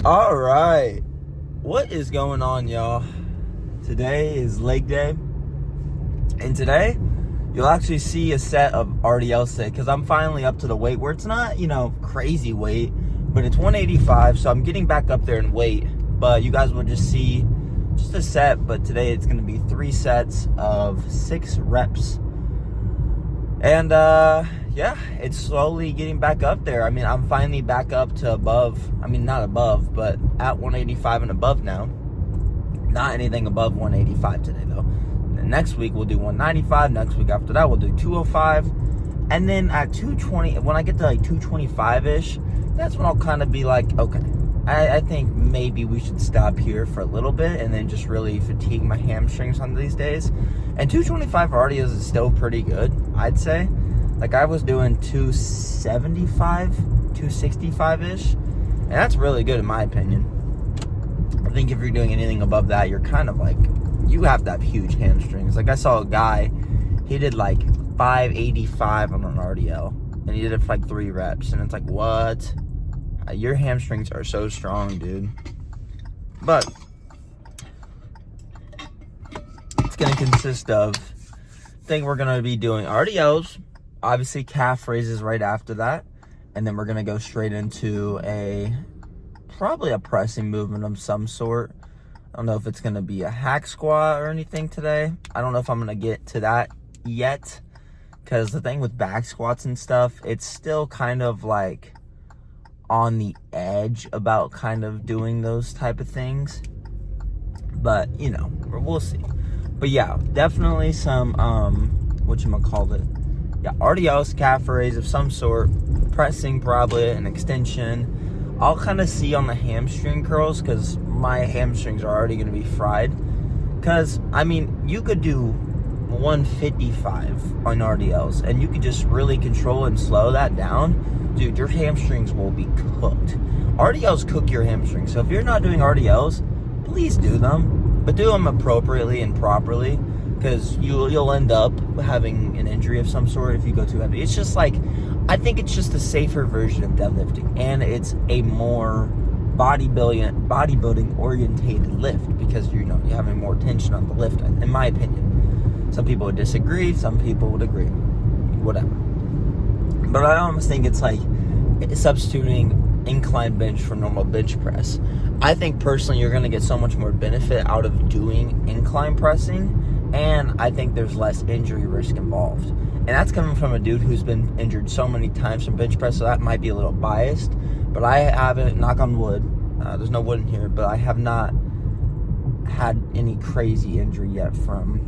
All right. What is going on, y'all? Today is leg day. And today, you'll actually see a set of RDL set because I'm finally up to the weight where it's not, crazy weight, but it's 185. So I'm getting back up there in weight. But you guys will just see just a set. But today it's going to be 3 sets of 6 reps. And, yeah, it's slowly getting back up there. I mean, I'm finally back up to above. I mean, not above, but at 185 and above now. Not anything above 185 today, though. And then next week, we'll do 195. Next week after that, we'll do 205. And then at 220, when I get to like 225-ish, that's when I'll kind of be like, okay, I think maybe we should stop here for a little bit and then just really fatigue my hamstrings on these days. And 225 already is still pretty good, I'd say. Like, I was doing 275, 265-ish, and that's really good in my opinion. I think if you're doing anything above that, you're kind of like, you have to have huge hamstrings. Like, I saw a guy, he did like 585 on an RDL, and he did it for like 3 reps, and it's like, what? Your hamstrings are so strong, dude. But it's going to consist of, I think we're going to be doing RDLs, obviously calf raises right after that, and then we're going to go straight into probably a pressing movement of some sort. I don't know if it's going to be a hack squat or anything today. I don't know if I'm going to get to that yet, because the thing with back squats and stuff, it's still kind of like on the edge about kind of doing those type of things. But, we'll see. But yeah, definitely some, yeah, RDLs, calf raise of some sort, pressing probably, an extension. I'll kind of see on the hamstring curls because my hamstrings are already going to be fried. Because, I mean, you could do 155 on RDLs and you could just really control and slow that down. Dude, your hamstrings will be cooked. RDLs cook your hamstrings. So if you're not doing RDLs, please do them. But do them appropriately and properly, because you'll end up having an injury of some sort if you go too heavy. It's just like, I think it's just a safer version of deadlifting, and it's a more bodybuilding orientated lift because you're having more tension on the lift, in my opinion. Some people would disagree, some people would agree, whatever. But I almost think it's like substituting incline bench for normal bench press. I think personally you're going to get so much more benefit out of doing incline pressing, and I think there's less injury risk involved. And that's coming from a dude who's been injured so many times from bench press, so that might be a little biased. But I haven't, knock on wood, there's no wood in here, but I have not had any crazy injury yet from,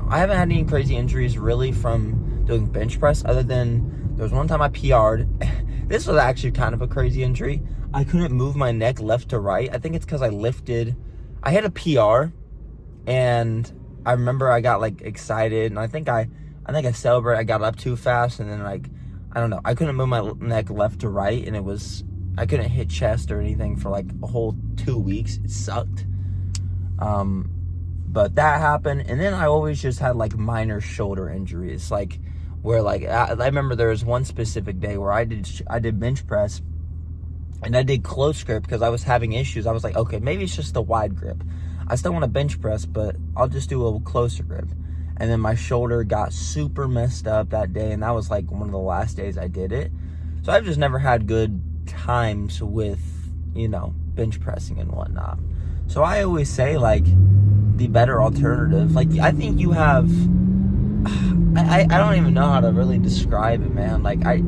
I haven't had any crazy injuries really from doing bench press, other than there was one time I PR'd. This was actually kind of a crazy injury. I couldn't move my neck left to right. I think it's because I had a PR, and I remember I got like excited, and I think I celebrated. I got up too fast, and then I don't know. I couldn't move my neck left to right, and I couldn't hit chest or anything for like a whole 2 weeks. It sucked. But that happened, and then I always just had like minor shoulder injuries, like where like I remember there was one specific day where I did bench press, and I did close grip because I was having issues. I was like, okay, maybe it's just a wide grip. I still want to bench press, but I'll just do a little closer grip. And then my shoulder got super messed up that day, and that was like one of the last days I did it. So I've just never had good times with, bench pressing and whatnot. So I always say, like, the better alternative, like, I think you have, I don't even know how to really describe it, man. Like, I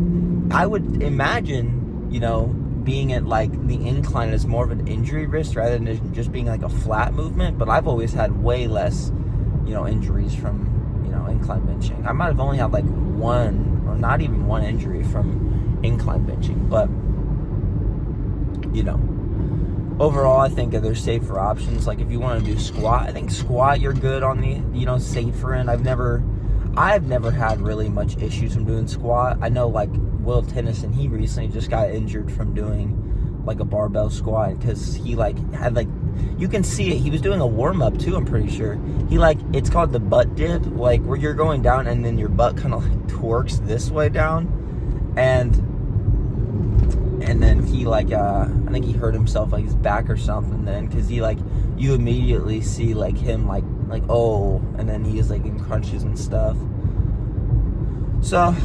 would imagine, being at like the incline is more of an injury risk rather than just being like a flat movement. But I've always had way less, injuries from, incline benching. I might have only had like one or not even one injury from incline benching. But, overall, I think there's safer options. Like if you want to do squat, I think squat you're good on the, safer end. I've never had really much issues from doing squat. I know like Will Tennyson, he recently just got injured from doing like a barbell squat because he like had like, you can see it, he was doing a warm-up too, I'm pretty sure. He like, it's called the butt dip, like where you're going down and then your butt kind of like twerks this way down, and and then he like I think he hurt himself, like his back or something then, because he like, you immediately see like him like oh, and then he is like in crunches and stuff. So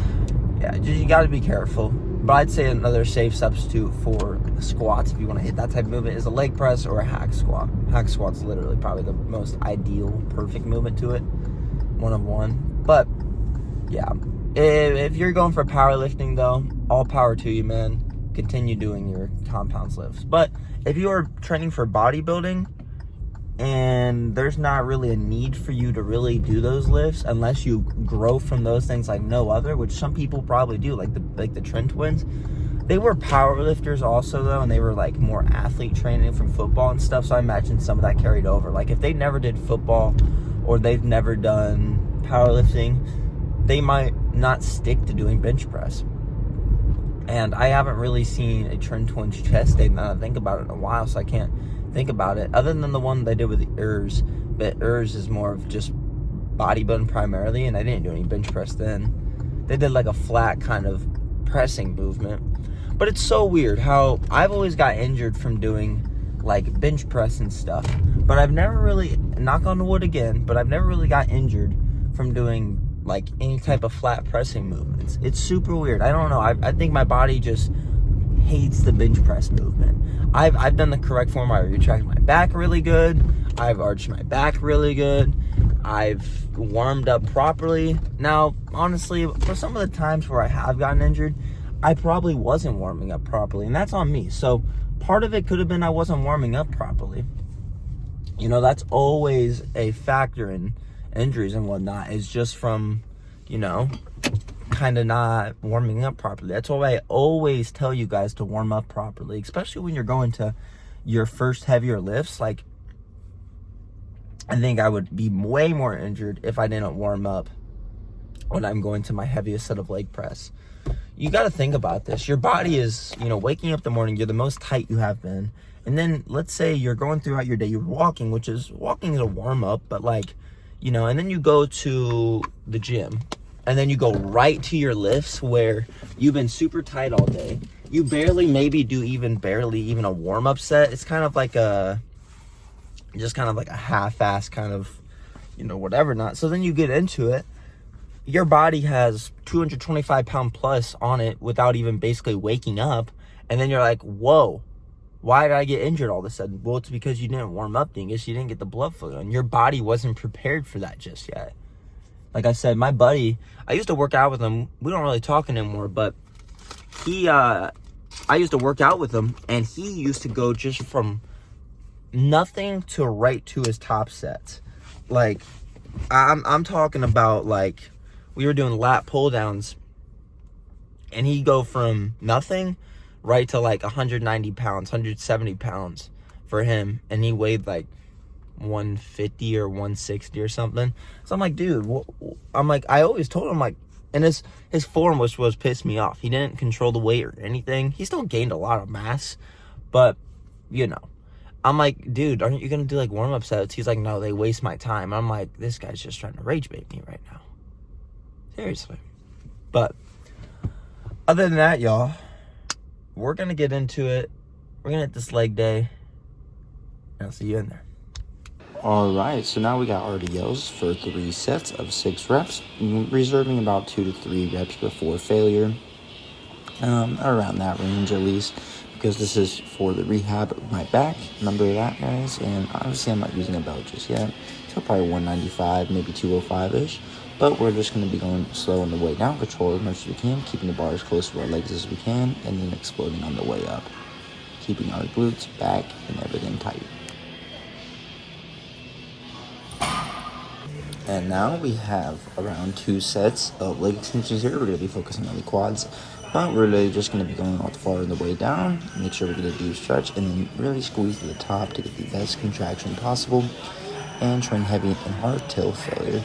yeah, you got to be careful. But I'd say another safe substitute for squats, if you want to hit that type of movement, is a leg press or a hack squat. Hack squat's literally probably the most ideal, perfect movement to it. One of one. But yeah, if you're going for powerlifting though, all power to you, man. Continue doing your compounds lifts. But if you are training for bodybuilding and there's not really a need for you to really do those lifts unless you grow from those things like no other, which some people probably do, like the Trent twins. They were power lifters also though, and they were like more athlete training from football and stuff, so I imagine some of that carried over. Like if they never did football or they've never done powerlifting, they might not stick to doing bench press. And I haven't really seen a Trent twins chest day, now that I think about it, in a while, so I can't think about it, other than the one they did with the Urs. But Urs is more of just bodybuilding primarily, and I didn't do any bench press then. They did like a flat kind of pressing movement. But it's so weird how I've always got injured from doing like bench press and stuff, but I've never really, knock on the wood again, but I've never really got injured from doing like any type of flat pressing movements. It's super weird. I don't know. I think my body just hates the bench press movement. I've done the correct form. I retracted my back really good. I've arched my back really good. I've warmed up properly. Now, honestly, for some of the times where I have gotten injured, I probably wasn't warming up properly, and that's on me. So part of it could have been I wasn't warming up properly. You know, that's always a factor in injuries and whatnot, is just from, you know, kind of not warming up properly. That's why I always tell you guys to warm up properly, especially when you're going to your first heavier lifts. Like, I think I would be way more injured if I didn't warm up when I'm going to my heaviest set of leg press. You got to think about this. Your body is, you know, waking up in the morning, you're the most tight you have been. And then let's say you're going throughout your day, you're walking, walking is a warm up, but like, you know, and then you go to the gym and then you go right to your lifts where you've been super tight all day. You barely even a warm up set. It's kind of like a half-ass kind of, you know, whatever not. So then you get into it. Your body has 225 pound plus on it without even basically waking up. And then you're like, whoa, why did I get injured all of a sudden? Well, it's because you didn't warm up, dingus. You didn't get the blood flow, and your body wasn't prepared for that just yet. Like I said, my buddy, I used to work out with him. We don't really talk anymore, but I used to work out with him, and he used to go just from nothing to right to his top sets. Like, I'm talking about, like, we were doing lat pull downs, and he'd go from nothing right to like 190 pounds, 170 pounds for him, and he weighed like 150 or 160 or something. So I'm like, dude, I always told him, like, and his form was pissed me off. He didn't control the weight or anything. He still gained a lot of mass, but, you know, I'm like, dude, aren't you gonna do like warm-up sets? He's like, no, they waste my time. I'm like, this guy's just trying to rage bait me right now. Seriously. But other than that, y'all, we're gonna get into it. We're gonna hit this leg day, and I'll see you in there. All right, so now we got RDLs for 3 sets of 6 reps, reserving about 2 to 3 reps before failure, around that range at least, because this is for the rehab of my back. Remember that, guys? And obviously I'm not using a belt just yet, so probably 195, maybe 205-ish, but we're just going to be going slow on the way down, control as much as we can, keeping the bars close to our legs as we can, and then exploding on the way up, keeping our glutes, back, and everything tight. And now we have around 2 sets of leg extensions here. We're going to be focusing on the quads, but we're really just going to be going all the far on the way down. Make sure we get a deep stretch, and then really squeeze to the top to get the best contraction possible, and train heavy and hard till failure.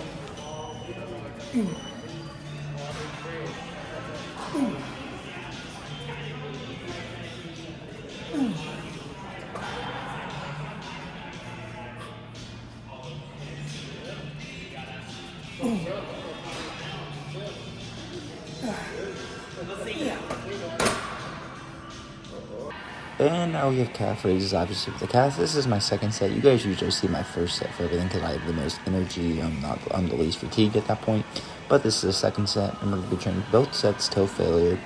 And now we have calf raises, obviously, with the calf. This is my second set. You guys usually see my first set for everything because I have the most energy. I'm the least fatigued at that point. But this is the second set, and we're going to be training both sets till failure.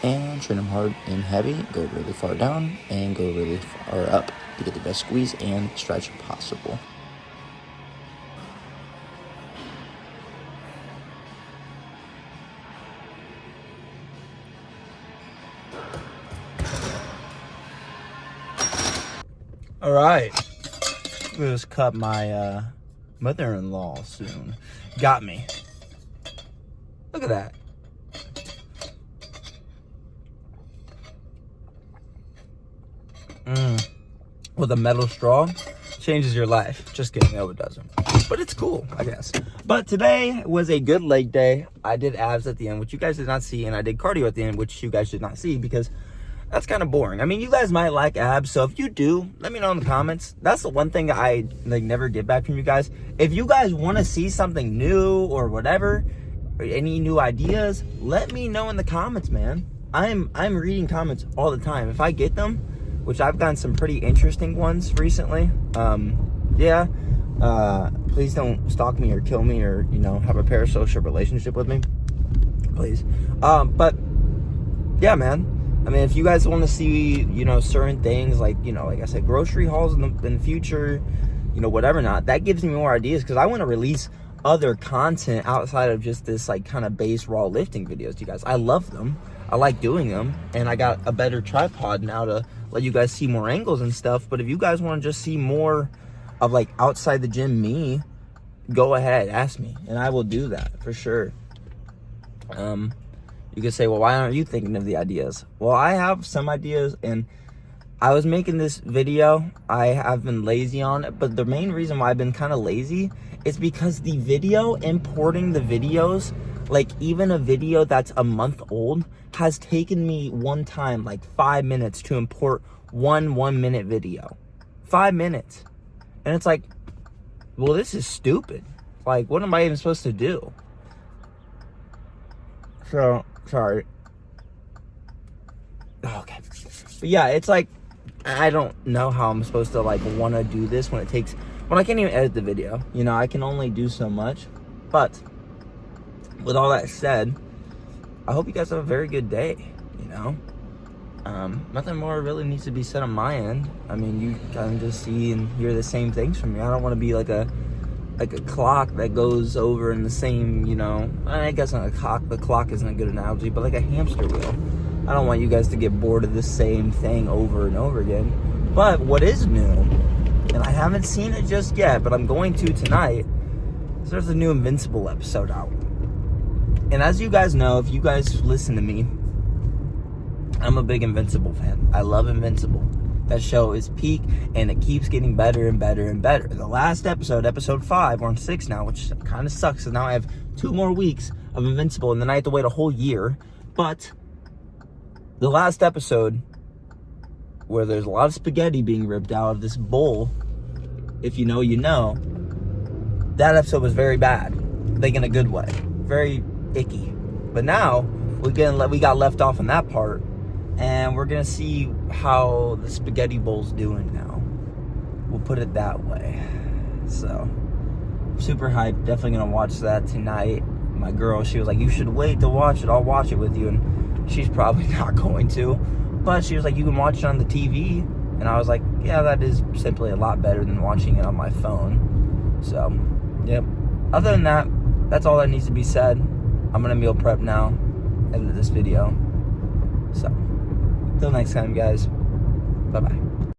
And train them hard and heavy, go really far down, and go really far up to get the best squeeze and stretch possible. All right, I'm gonna just cut my mother-in-law soon. Got me. Look at that. With a metal straw, changes your life. Just kidding, no it doesn't. But it's cool, I guess. But today was a good leg day. I did abs at the end, which you guys did not see, and I did cardio at the end, which you guys did not see because that's kind of boring. I mean, you guys might like abs, so if you do, let me know in the comments. That's the one thing I never get back from you guys. If you guys want to see something new or whatever, or any new ideas, let me know in the comments, man. I'm reading comments all the time. If I get them, which I've gotten some pretty interesting ones recently, please don't stalk me or kill me or, have a parasocial relationship with me, please. But yeah, man. I mean, if you guys want to see, certain things like, like I said, grocery hauls in the future, whatever not, that gives me more ideas because I want to release other content outside of just this like kind of base raw lifting videos to you guys. I love them. I like doing them, and I got a better tripod now to let you guys see more angles and stuff. But if you guys want to just see more of like outside the gym me, go ahead, ask me, and I will do that for sure. You could say, well, why aren't you thinking of the ideas? Well, I have some ideas, and I was making this video. I have been lazy on it, but the main reason why I've been kind of lazy is because the video, importing the videos, like even a video that's a month old, has taken me one time like 5 minutes to import one 1 minute video. 5 minutes. And it's like, well, this is stupid. Like, what am I even supposed to do? So, sorry. Okay. But yeah, it's like, I don't know how I'm supposed to like want to do this when I can't even edit the video. I can only do so much. But with all that said, I hope you guys have a very good day. Nothing more really needs to be said on my end. I mean, you kind of just see and hear the same things from me. I don't want to be like a clock that goes over in the same, I guess not a clock. The clock isn't a good analogy, but like a hamster wheel. I don't want you guys to get bored of the same thing over and over again. But what is new, and I haven't seen it just yet, but I'm going to tonight, is there's a new Invincible episode out. And as you guys know, if you guys listen to me, I'm a big Invincible fan. I love Invincible. That show is peak, and it keeps getting better and better and better. The last episode, episode 5, we're on 6 now, which kind of sucks. So now I have 2 more weeks of Invincible, and then I have to wait a whole year. But the last episode, where there's a lot of spaghetti being ripped out of this bowl, if you know, you know, that episode was very bad. Like in a good way. Very icky. But now, we got left off on that part, and we're gonna see how the spaghetti bowl's doing now. We'll put it that way. So, super hyped. Definitely gonna watch that tonight. My girl, she was like, you should wait to watch it. I'll watch it with you. And she's probably not going to. But she was like, you can watch it on the TV. And I was like, yeah, that is simply a lot better than watching it on my phone. So, yep. Other than that, that's all that needs to be said. I'm gonna meal prep now, edit this video. So, till next time, guys. Bye-bye.